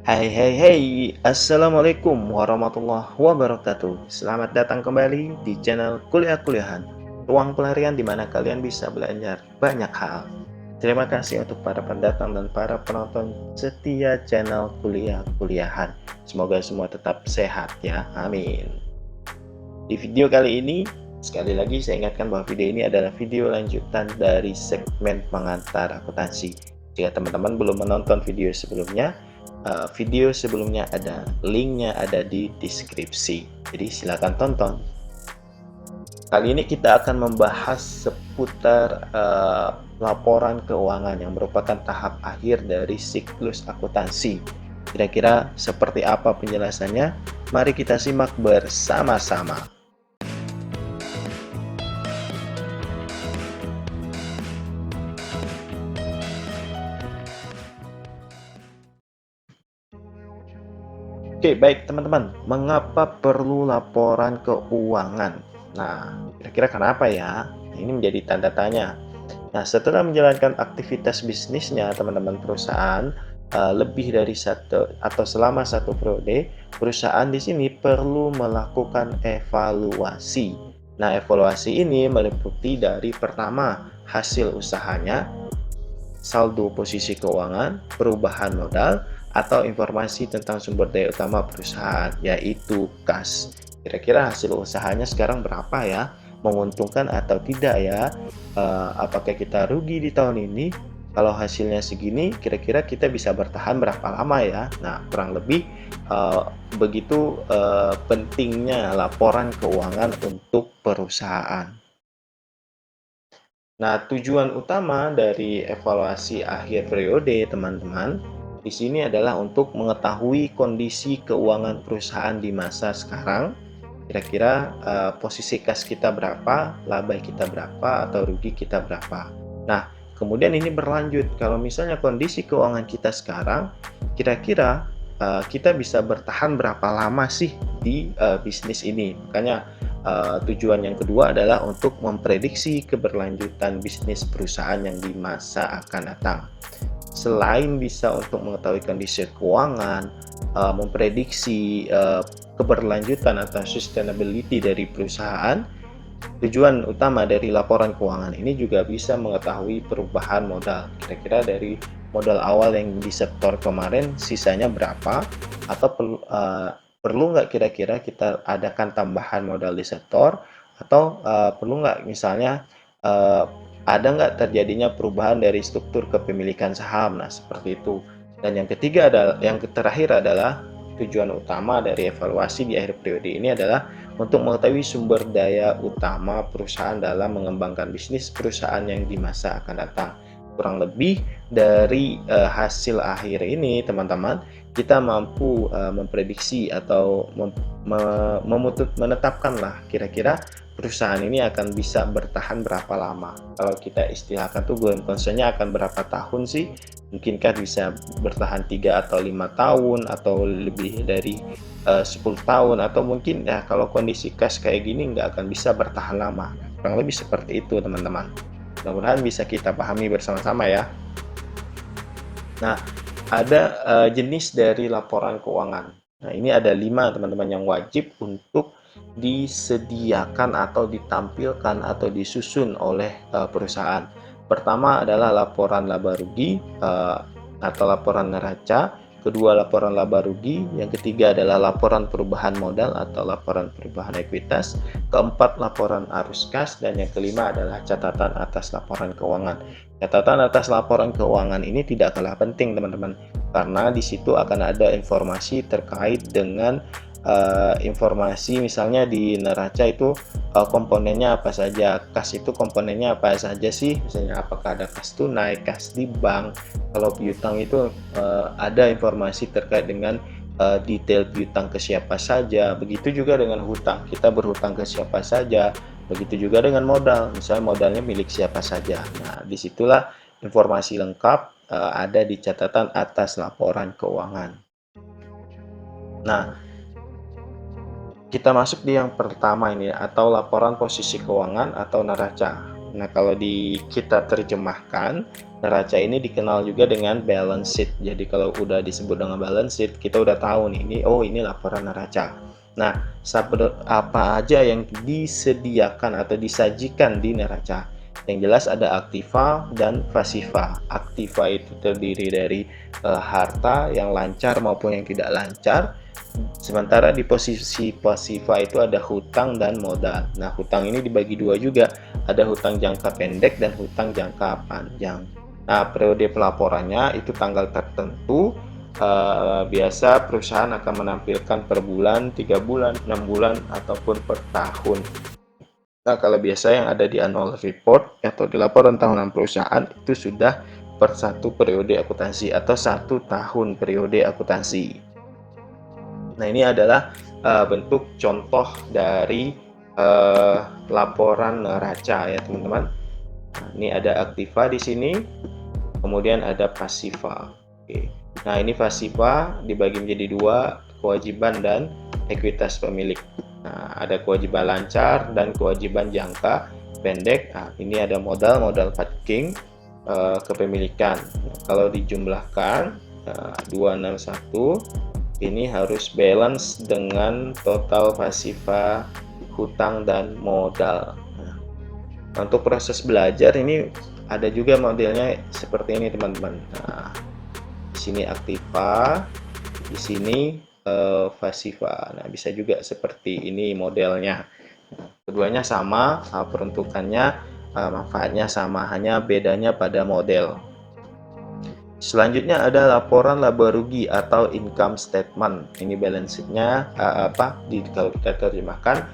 Hai, Assalamualaikum warahmatullahi wabarakatuh. Selamat datang kembali di channel Kuliah-Kuliahan, ruang pelarian di mana kalian bisa belajar banyak hal. Terima kasih untuk para pendatang dan para penonton setia channel Kuliah-Kuliahan. Semoga semua tetap sehat ya, amin. Di video kali ini, sekali lagi saya ingatkan bahwa video ini adalah video lanjutan dari segmen pengantar akuntansi. Jika teman-teman belum menonton video sebelumnya ada linknya ada di deskripsi. Jadi silakan tonton. Kali ini kita akan membahas seputar laporan keuangan yang merupakan tahap akhir dari siklus akuntansi. Kira-kira seperti apa penjelasannya? Mari kita simak bersama-sama. Oke, baik teman-teman. Mengapa perlu laporan keuangan? Nah, kira-kira kenapa ya? Ini menjadi tanda tanya. Nah, setelah menjalankan aktivitas bisnisnya, teman-teman perusahaan lebih dari satu atau selama satu periode, perusahaan di sini perlu melakukan evaluasi. Nah, evaluasi ini meliputi dari pertama, hasil usahanya, saldo posisi keuangan, perubahan modal, atau informasi tentang sumber daya utama perusahaan, yaitu kas. Kira-kira hasil usahanya sekarang berapa ya? Menguntungkan atau tidak ya? Apakah kita rugi di tahun ini? Kalau hasilnya segini, kira-kira kita bisa bertahan berapa lama ya? Nah, kurang lebih begitu pentingnya laporan keuangan untuk perusahaan. Nah, tujuan utama dari evaluasi akhir periode, teman-teman, di sini adalah untuk mengetahui kondisi keuangan perusahaan di masa sekarang. Kira-kira posisi kas kita berapa, laba kita berapa, atau rugi kita berapa. Nah, kemudian ini berlanjut. Kalau misalnya kondisi keuangan kita sekarang, kira-kira kita bisa bertahan berapa lama sih di bisnis ini. Makanya tujuan yang kedua adalah untuk memprediksi keberlanjutan bisnis perusahaan yang di masa akan datang. Selain bisa untuk mengetahui kondisi keuangan, memprediksi keberlanjutan atau sustainability dari perusahaan, tujuan utama dari laporan keuangan ini juga bisa mengetahui perubahan modal. Kira-kira dari modal awal yang disetor kemarin sisanya berapa, atau perlu nggak kira-kira kita adakan tambahan modal disetor, atau perlu nggak misalnya ada nggak terjadinya perubahan dari struktur kepemilikan saham. Nah, seperti itu. Dan yang terakhir adalah tujuan utama dari evaluasi di akhir periode ini adalah untuk mengetahui sumber daya utama perusahaan dalam mengembangkan bisnis perusahaan yang di masa akan datang. Kurang lebih dari hasil akhir ini, teman-teman, kita mampu memprediksi atau menetapkanlah kira-kira perusahaan ini akan bisa bertahan berapa lama. Kalau kita istilahkan tuh going concern-nya akan berapa tahun sih? Mungkinkah bisa bertahan 3 atau 5 tahun, atau lebih dari 10 tahun, atau mungkin ya kalau kondisi cash kayak gini nggak akan bisa bertahan lama. Kurang lebih seperti itu, teman-teman. Mudah-mudahan bisa kita pahami bersama-sama ya. Nah, ada jenis dari laporan keuangan. Nah, ini ada 5, teman-teman, yang wajib untuk disediakan atau ditampilkan atau disusun oleh perusahaan. Pertama adalah laporan laba rugi atau laporan neraca, kedua laporan laba rugi, yang ketiga adalah laporan perubahan modal atau laporan perubahan ekuitas, keempat laporan arus kas, dan yang kelima adalah catatan atas laporan keuangan. Catatan atas laporan keuangan ini tidak kalah penting, teman-teman, karena di situ akan ada informasi terkait dengan informasi, misalnya di neraca itu komponennya apa saja, kas itu komponennya apa saja sih, misalnya apakah ada kas tunai, kas di bank. Kalau piutang itu ada informasi terkait dengan detail piutang ke siapa saja. Begitu juga dengan hutang, kita berhutang ke siapa saja. Begitu juga dengan modal, misalnya modalnya milik siapa saja. Nah, disitulah informasi lengkap ada di catatan atas laporan keuangan. Nah, kita masuk di yang pertama ini, atau laporan posisi keuangan atau neraca. Nah, kalau kita terjemahkan, neraca ini dikenal juga dengan balance sheet. Jadi kalau udah disebut dengan balance sheet, kita udah tahu nih, ini laporan neraca. Nah, apa aja yang disediakan atau disajikan di neraca? Yang jelas ada aktiva dan pasiva. Aktiva itu terdiri dari harta yang lancar maupun yang tidak lancar. Sementara di posisi pasiva itu ada hutang dan modal. Nah, hutang ini dibagi dua juga. Ada hutang jangka pendek dan hutang jangka panjang. Nah, periode pelaporannya itu tanggal tertentu. Biasa perusahaan akan menampilkan per bulan, 3 bulan, 6 bulan, ataupun per tahun. Nah, kalau biasa yang ada di annual report atau di laporan tahunan perusahaan itu sudah per satu periode akuntansi atau 1 tahun periode akuntansi. Nah, ini adalah bentuk contoh dari laporan neraca ya teman-teman. Nah, ini ada aktiva di sini, kemudian ada pasiva. Oke. Nah, ini pasiva dibagi menjadi dua, kewajiban dan ekuitas pemilik. Nah, ada kewajiban lancar dan kewajiban jangka pendek. Nah, ini ada modal parking, kepemilikan. Nah, kalau dijumlahkan 261 ini harus balance dengan total pasiva, hutang dan modal. Nah, untuk proses belajar ini ada juga modelnya seperti ini teman-teman. Nah, di sini aktiva, di sini pasiva. Nah, bisa juga seperti ini modelnya. Keduanya sama, peruntukannya, manfaatnya sama, hanya bedanya pada model. Selanjutnya ada laporan laba rugi atau income statement. Ini balance sheet-nya kalau kita terjemahkan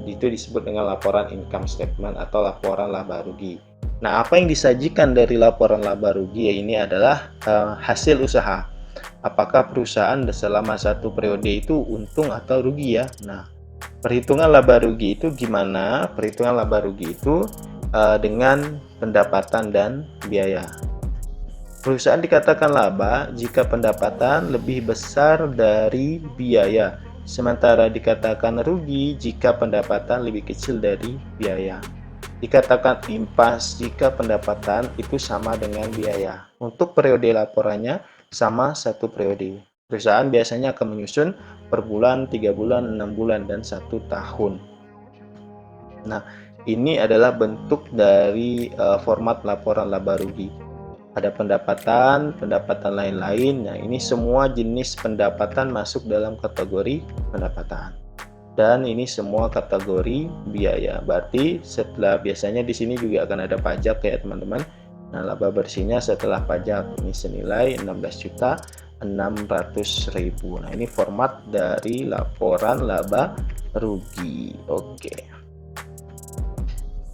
itu disebut dengan laporan income statement atau laporan laba rugi. Nah, apa yang disajikan dari laporan laba rugi ini adalah hasil usaha. Apakah perusahaan selama satu periode itu untung atau rugi ya? Nah, perhitungan laba rugi itu gimana? Perhitungan laba rugi itu dengan pendapatan dan biaya. Perusahaan dikatakan laba jika pendapatan lebih besar dari biaya, sementara dikatakan rugi jika pendapatan lebih kecil dari biaya. Dikatakan impas jika pendapatan itu sama dengan biaya. Untuk periode laporannya sama satu periode. Perusahaan biasanya akan menyusun per bulan, 3 bulan, 6 bulan, dan 1 tahun. Nah, ini adalah bentuk dari format laporan laba rugi. Ada pendapatan lain-lain. Nah, ini semua jenis pendapatan masuk dalam kategori pendapatan. Dan ini semua kategori biaya. Berarti setelah biasanya di sini juga akan ada pajak ya teman-teman. Nah, laba bersihnya setelah pajak ini senilai 16.600.000. Nah, ini format dari laporan laba rugi. Oke.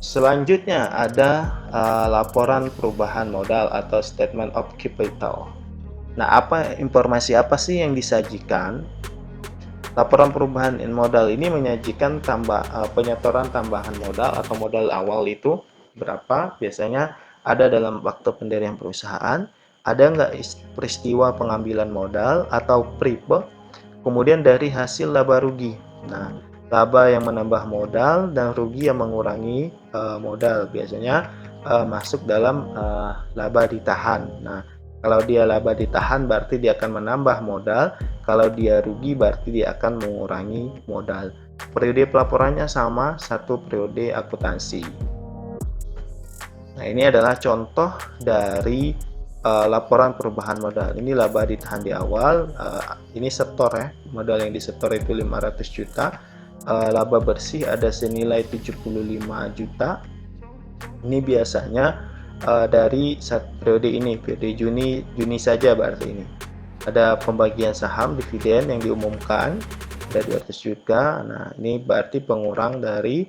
Selanjutnya ada laporan perubahan modal atau statement of capital. Nah, informasi apa sih yang disajikan? Laporan perubahan modal ini menyajikan penyetoran tambahan modal atau modal awal itu berapa, biasanya ada dalam waktu pendirian perusahaan, ada nggak peristiwa pengambilan modal atau PRIPE, kemudian dari hasil laba rugi. Nah, laba yang menambah modal dan rugi yang mengurangi modal biasanya masuk dalam laba ditahan. Nah, kalau dia laba ditahan berarti dia akan menambah modal, kalau dia rugi berarti dia akan mengurangi modal. Periode pelaporannya sama satu periode akuntansi. Nah, ini adalah contoh dari laporan perubahan modal. Ini laba ditahan di awal, ini setor ya, modal yang disetor itu 500 juta. Laba bersih ada senilai 75 juta. Ini biasanya dari periode ini, periode Juni saja berarti ini. Ada pembagian saham dividen yang diumumkan ada 200 juta. Nah, ini berarti pengurang dari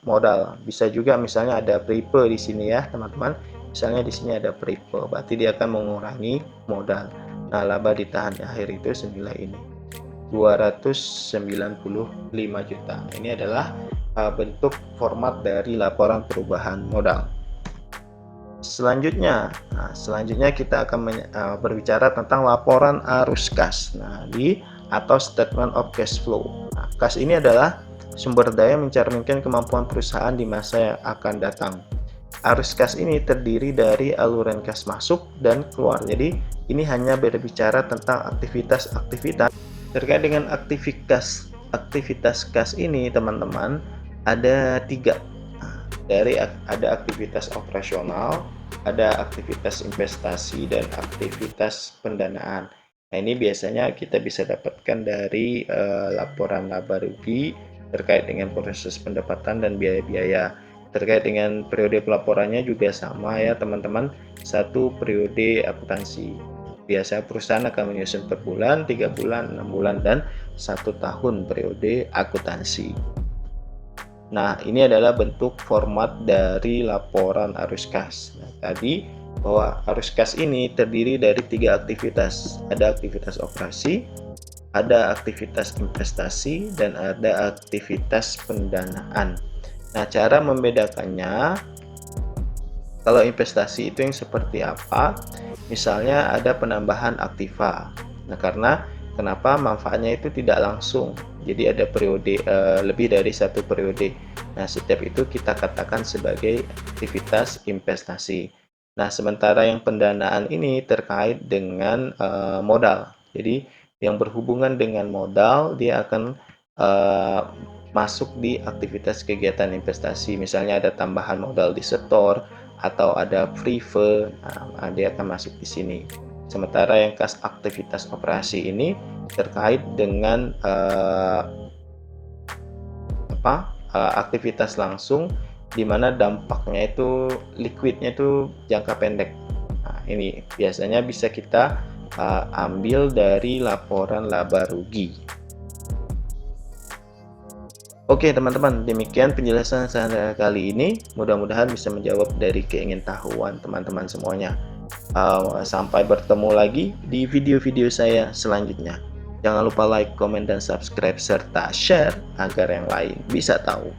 modal. Bisa juga misalnya ada PRIPE di sini ya, teman-teman. Misalnya di sini ada PRIPE, berarti dia akan mengurangi modal. Nah, laba ditahan di akhir itu senilai ini. 295 juta. Ini adalah bentuk format dari laporan perubahan modal. Selanjutnya kita akan berbicara tentang laporan arus kas. Nah, atau statement of cash flow. Nah, kas ini adalah sumber daya mencerminkan kemampuan perusahaan di masa yang akan datang. Arus kas ini terdiri dari aluran kas masuk dan keluar. Jadi ini hanya berbicara tentang aktivitas-aktivitas terkait dengan aktivitas kas ini, teman-teman. Ada 3. Ada aktivitas operasional, ada aktivitas investasi, dan aktivitas pendanaan. Nah, ini biasanya kita bisa dapatkan dari laporan laba rugi terkait dengan proses pendapatan dan biaya-biaya. Terkait dengan periode pelaporannya juga sama ya teman-teman, 1 periode akuntansi. Biasa perusahaan akan menyusun per bulan, 3 bulan, 6 bulan, dan 1 tahun periode akuntansi. Nah, ini adalah bentuk format dari laporan arus kas. Nah, tadi bahwa arus kas ini terdiri dari 3 aktivitas. Ada aktivitas operasi, ada aktivitas investasi, dan ada aktivitas pendanaan. Nah, cara membedakannya, kalau investasi itu yang seperti apa? Misalnya ada penambahan aktiva. Nah, karena kenapa manfaatnya itu tidak langsung. Jadi ada periode lebih dari 1 periode. Nah, setiap itu kita katakan sebagai aktivitas investasi. Nah, sementara yang pendanaan ini terkait dengan modal. Jadi yang berhubungan dengan modal dia akan masuk di aktivitas kegiatan investasi. Misalnya ada tambahan modal di setor atau ada free-fund, nah, dia akan masuk di sini. Sementara yang kas aktivitas operasi ini terkait dengan aktivitas langsung, di mana dampaknya itu liquidnya itu jangka pendek. Nah, ini biasanya bisa kita ambil dari laporan laba rugi. Oke teman-teman, demikian penjelasan saya kali ini. Mudah-mudahan bisa menjawab dari keingintahuan teman-teman semuanya. Sampai bertemu lagi di video-video saya selanjutnya. Jangan lupa like, komen, dan subscribe, serta share agar yang lain bisa tahu.